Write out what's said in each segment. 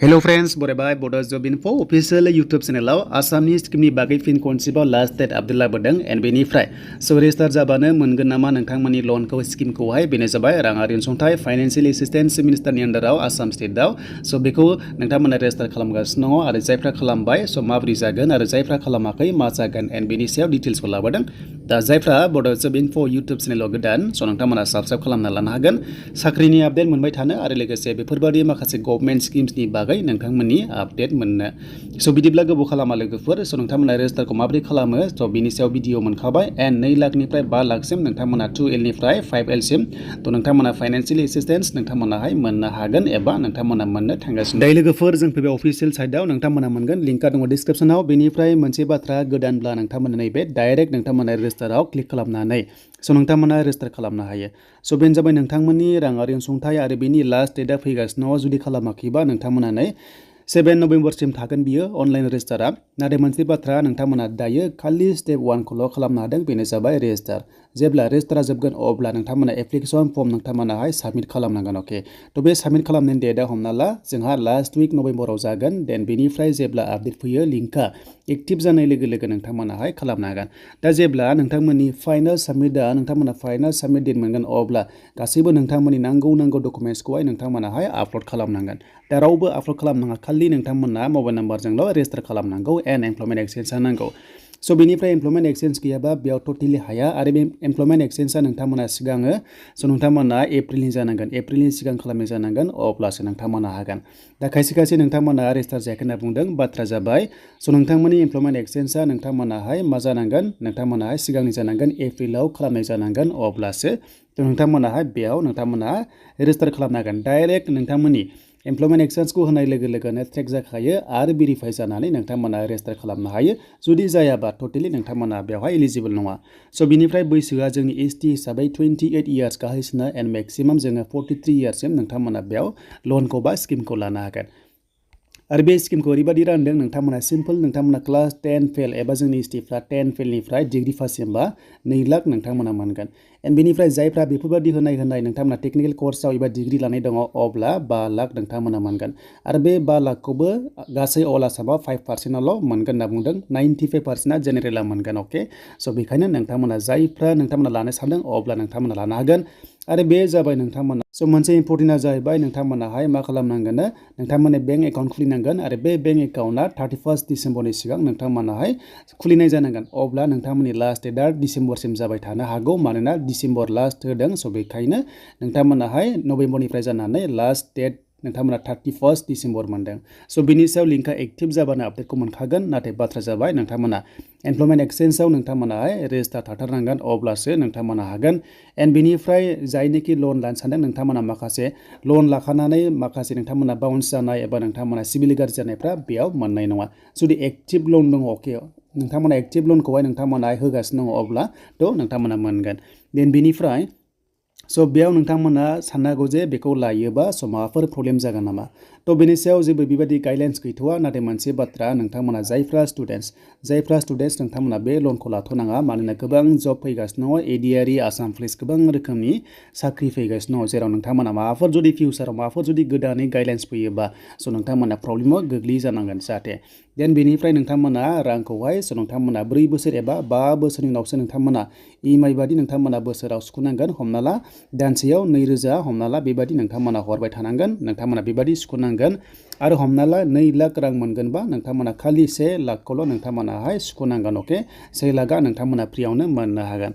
Hello friends, बराय Bodo Job Info official YouTube channel आसामनि स्किमनि बागै फिन खनसेबाव लास्ट डेट आपडेट लाबोदों एन्ड बेनिफ्राय रेजिस्टार जाबानो मोनगोन नामा नोंथांमोननि लोनखौ स्किमखौहाय बेनो जाबाय राङारि अनसुंथाइ फाइनान्शियेल एसिस्टेन्स मिनिस्टारनि आन्डाराव आसाम स्टेटआव बेखौ नोंथांमोना रेजिस्टार खालामगासिनो दङ आरो जायफ्रा खालामबाय माबोरै जागोन आरो जायफ्रा खालामाखै मा जागोन एन्ड बेनि सायाव डिटेल्सखौ लाबोदों दा जायफ्रा Bodo Job Info YouTube चेनेलाव गोदान नोंथांमोना साबस्क्राइब खालामना लानो हागोन साख्रिनि आपडेट मोनबाय थानो आरो लोगोसे बेफोरबादि माखासे गभर्नमेन्ट स्किम्सनि बागै नोंथांमोननि आपडेट मोननो बिदिब्ला गोबाव खालामा लोगोफोर नोंथांमोना रेजिस्टारखौ माबोरै खालामो बिनि सायाव भिडिअ मोनखाबाय एन्ड 2 लाखनिफ्राय 5 लाखसिम नोंथांमोना 2L निफ्राय 5L सिम नोंथांमोना फाइनान्शियेल एसिस्टेन्स नोंथांमोनाहाय मोननो हागोन एबा नोंथांमोना मोननो थांगासिनो दायो लोगोफोर जों फैबाय अफिशियेल साइटआव नोंथांमोना मोनगोन लिंकआ दङ डिसक्रिप्शनाव बेनिफ्राय मोनसे बाथ्रा गोदानब्ला नोंथांमोना नैबे डाइरेक्ट नोंथांमोना रेजिस्टाराव क्लिक खालामनानै नोंथांमोना रेजिस्टार खालामनो हायो बेनो जाबाय नोंथांमोननि राङारि अनसुंथाइ आरो बेनि लास्ट डेटआ फैगासिनो जुदि खालामाखैबा नोंथांमोना 7 नभेम्बरसिम थागोन बियो अनलाइन रेजिस्टारा नाथाय मोनसे बाथ्रा नोंथांमोना दायो खालि स्टेप 1 खौल' खालामनो हादों बेनो जाबाय रेजिस्टार जेब्ला रेजिस्टारा जोबगोन अब्ला नोंथांमोना एप्लिकेसन फर्म नोंथांमोनाहाय साबमिट खालामनांगोन अके बे साबमिट खालामनायनि डेटआ हमना ला जोंहा लास्ट उइक नभेम्बराव जागोन देन बेनिफ्राय जेब्ला आपडेट फैयो लिंकआ एक्टिभ जानाय लोगो लोगो नोंथांमोनाहाय खालामनो हागोन दा जेब्ला नोंथांमोननि फाइनाल साबमिटआ नोंथांमोना फाइनाल साबमिट डेट मोनगोन अब्ला गासैबो नोंथांमोननि नांगौ डकुमेन्ट्सखौहाय नोंथांमोनाहाय आपल'ड खालामनांगोन दा रावबो आपल'ड खालामनाङा खालि नोंथांमोना मबाइल नाम्बारजोंल' रेजिस्टार खालामनांगौ एन्ड एमप्लयमेन्ट एक्सचेन्जआ नांगौ बेनिफ्राय एमप्लयमेन्ट एक्सचेन्ज गैयाबा बेयाव टटेलि हाया आरो बे एमप्लयमेन्ट एक्सचेन्जआ नोंथांमोना सिगाङो नोंथांमोना एप्रिलनि जानांगोन एप्रिलनि सिगां खालामनाय जानांगोन अब्लासो नोंथांमोना हागोन दा खायसे नोंथांमोना रेजिस्टार जायाखै होनना बुंदों बाथ्रा जाबाय नोंथांमोननि एमप्लयमेन्ट एक्सचेन्जआ नोंथांमोनाहाय मा जानांगोन नोंथांमोनाहाय सिगांनि जानांगोन एप्रिलाव खालामनाय जानांगोन अब्लासो नोंथांमोनाहाय बेयाव नोंथांमोना रेजिस्टार खालामनो हागोन डाइरेक्ट नोंथांमोननि एमप्लयमेन्ट एक्सचेन्जखौ होनाय लोगो लोगोनो ट्रेक जाखायो आरो भेरिफाइ जानानै नोंथांमोना रेजिस्टार खालामनो हायो जुदि जायाबा टटेलि नोंथांमोना बेवहाय एलिजिबल नङा बिनिफ्राय बैसोआ जोंनि एसटी हिसाबै 28 इयार्स गाहायसिना एन्ड मेक्सिमाम जोङो 43 इयार्ससिम नोंथांमोना बेयाव लोनखौ बा स्किमखौ लानो हागोन आरो बे स्किमखौ ओरैबायदि रानदों नोंथांमोना सिम्पल नोंथांमोना क्लास 10 फेल एबा जोंनि एसटीफ्रा 10 फेलनिफ्राय डिग्री पाससिमबा 2 लाख नोंथांमोना मोनगोन एन्ड बेनिफ्राय जायफ्रा बेफोरबायदि होनाय नोंथांमोना टेक्निकेल कर्सआव एबा डिग्री लानाय दङ अब्ला 5 लाख नोंथांमोना मोनगोन आरो बे 5 लाखखौबो गासै अल आसामाव 5%आल' मोनगोन होनना बुंदों 95%आ जेनेरेला मोनगोन अके बेखायनो नोंथांमोना जायफ्रा नोंथांमोना लानो सानदों अब्ला नोंथांमोना लानो हागोन आरो बे जाबाय नोंथांमोना मोनसे इम्परटेन्टआ जाहैबाय नोंथांमोनाहाय मा खालामनांगोन नोंथांमोना बेंक एकाउन्ट खुलिनांगोन आरो बे बेंक एकाउन्टआ 31 डिसेम्बरनि सिगां नोंथांमोनाहाय खुलिनाय जानांगोन अब्ला नोंथांमोननि लास्ट डेटआ डिसेम्बरसिम जाबाय थानो हागौ मानोना डिसेम्बर लास्ट होदों बेखायनो नोंथांमोनाहाय नभेम्बरनिफ्राय जानानै लास्ट डेट नोंथांमोना 31 डिसेम्बर मोनदों बिनि सायाव लिंकआ एक्टिभ जाबानो आपडेटखौ मोनखागोन नाथाय बाथ्रा जाबाय नोंथांमोना एमप्लयमेन्ट एक्सचेन्जआव नोंथांमोनाहाय रेजिस्टार थाथारनांगोन अब्लासो नोंथांमोना हागोन एन्ड बेनिफ्राय जायनोखि लन लानो सानदों नोंथांमोना माखासे लन लाखानानै माखासे नोंथांमोना बाउन्स जानाय एबा नोंथांमोना सिभिल गाज्रि जानायफ्रा बेयाव मोननाय नङा जुदि एक्टिभ लन दङ अके नोंथांमोना एक्टिभ लनखौहाय नोंथांमोना होगासिनो दङ अब्लाथ' नोंथांमोना मोनगोन देन बेनिफ्राय बेयाव नोंथांमोना साननांगौ जे बेखौ लायोबा माबाफोर प्रब्लेम जागोन नामा बेनि सायाव जेबो बेबायदि गाइडलाइन्स गैथ'वा नाथाय मोनसे बाथ्रा नोंथांमोना जायफ्रा स्टुडेन्ट्स नोंथांमोना बे लनखौ लाथ'नाङा मानोना गोबां जब फैगासिनो दङ एडिआरइ आसाम पुलिस गोबां रोखोमनि साख्रि फैगासिनो दङ जेराव नोंथांमोना माबाफोर जुदि फिउचाराव माबाफोर जुदि गोदानै गाइडलाइन्स फैयोबा नोंथांमोना प्रब्लेमाव गोग्लै जानांगोन जाहाथे देन बेनिफ्राय नोंथांमोना रांखौहाय नोंथांमोना 4 बोसोर एबा 5 बोसोरनि उनावसो नोंथांमोना इएमआइ बादि नोंथांमोना बोसोराव सुख'नांगोन हमना ला दानसेयाव 2000 हमना ला बेबादि नोंथांमोना हरबाय थानांगोन नोंथांमोना बेबादि सुख'नांगोन आरो हमना ला 2 लाख रां मोनगोनबा नोंथांमोना खालि 1 लाखखौल' नोंथांमोनाहाय सुख'नांगोन अके 1 लाखआ नोंथांमोना फ्रियावनो मोननो हागोन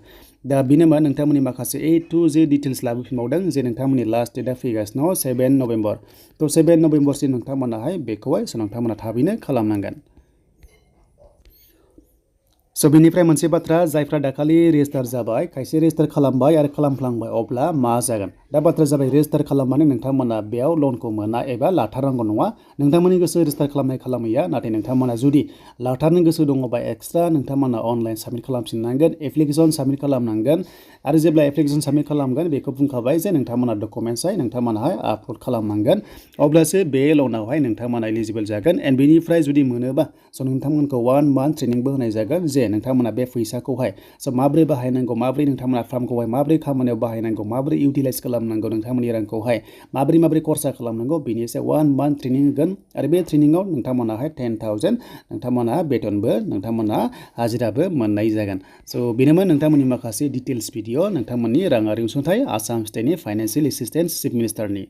दा बेनोमा नोंथांमोननि माखासे A to Z डिटेल्स लाबोफिनबावदों जे नोंथांमोननि लास्ट डेटआ फैगासिनो 7 नभेम्बर 7 नभेम्बरसिम नोंथांमोनाहाय बेखौहाय नोंथांमोना थाबैनो खालामनांगोन बेनिफ्राय मोनसे बाथ्रा जायफ्रा दाखालि रेजिस्टार जाबाय खायसे रेजिस्टार खालामबाय आरो खालामफ्लांबाय अब्ला मा जागोन दा बाथ्रा जाबाय रेजिस्टार खालामनानै नोंथांमोना बेयाव लनखौ मोना एबा लाथारनांगौ नङा नोंथांमोननि गोसो रेजिस्टार खालामैया नाथाय नोंथांमोना जुदि लाथारनो गोसो दङबा एक्सट्रा नोंथांमोना अनलाइन साबमिट खालामफिननांगोन एप्लिकेसन साबमिट खालामनांगोन आरो जेब्ला एप्लिकेसन साबमिट खालामगोन बेखौ बुंखाबाय जे नोंथांमोना डकुमेन्ट्सआय नोंथांमोनाहाय आपल'ड खालामनांगोन अब्लासो बे लनावहाय नोंथांमोना एलिजिबल जागोन एन्ड बेनिफ्राय जुदि मोनोबा नोंथांमोनखौ 1 मान्थ ट्रेनिंबो होनाय जागोन जे जे नोंथांमोना बे फैसाखौहाय स' माबोरै बाहायनांगौ माबोरै नोंथांमोना फार्मखौहाय माबोरै खामानियाव बाहायनांगौ माबोरै इउटिलाइज खालामनांगौ नोंथांमोननि रांखौहाय माबोरै खरसा खालामनांगौ बेनि एसे 1 month ट्रेनिं होगोन आरो बे ट्रेनिंआव नोंथांमोनाहाय 10,000 नोंथांमोना बेथनबो नोंथांमोना हाजिराबो मोननाय जागोन स' बेनोमोन नोंथांमोननि माखासे डिटेल्स भिडिअ नोंथांमोननि राङारि अनसुंथाइ आसाम स्टेटनि फाइनान्सियेल एसिस्टेन्स चिफ मिनिस्टारनि